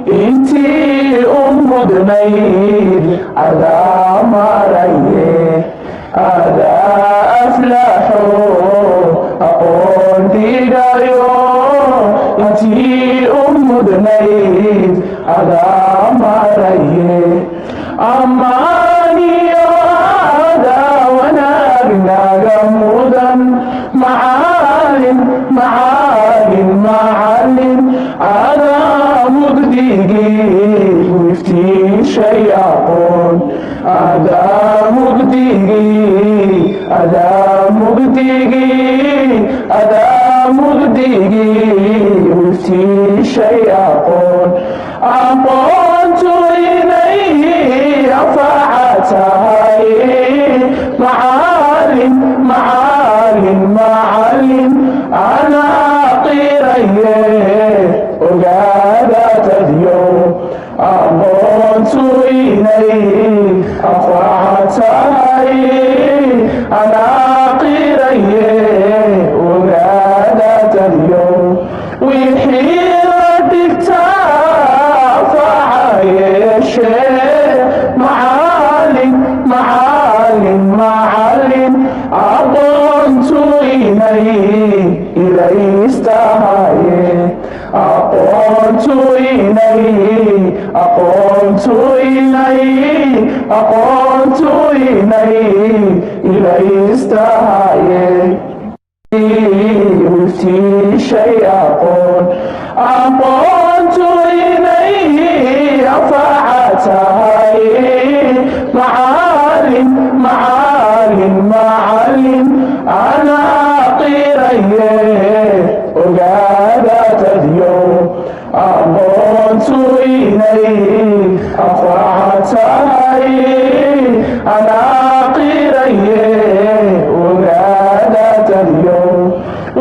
intii u mudnayd adaa maraye adaa aflaxo aqoon dhigayo intii u mudnayd adaa maraye ammaaniyo adaa wanaag naga mudan macalin adaa mugdigii iftiishay aqoon adaa mugdigii iftiishay aqoon aqoontu inay anfaca tahay macalin anaa qiraye ogaada tadyo aqoontu inay anfaca tahay anaa qiraye ogaada tadyo wixii la dhigtaa anfaca yeeshee macalin aqoontu inay ilaystahaye aqoontu inay ilaystahaye iftiishay aqoon aqoontu inay anfaca tahay macalin anaa qiraye ogaada tadyo aqoontu inay anfaca tahay anaa qiraye ogaada tadyo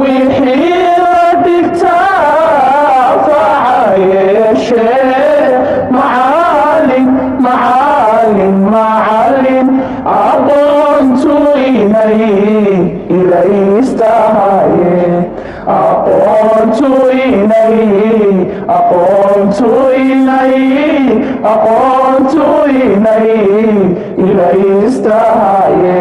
wixii la dhigtaa anfaca yeeshee macalin aqoontu inay ilaystahaye aqoontu inay ilaystahaye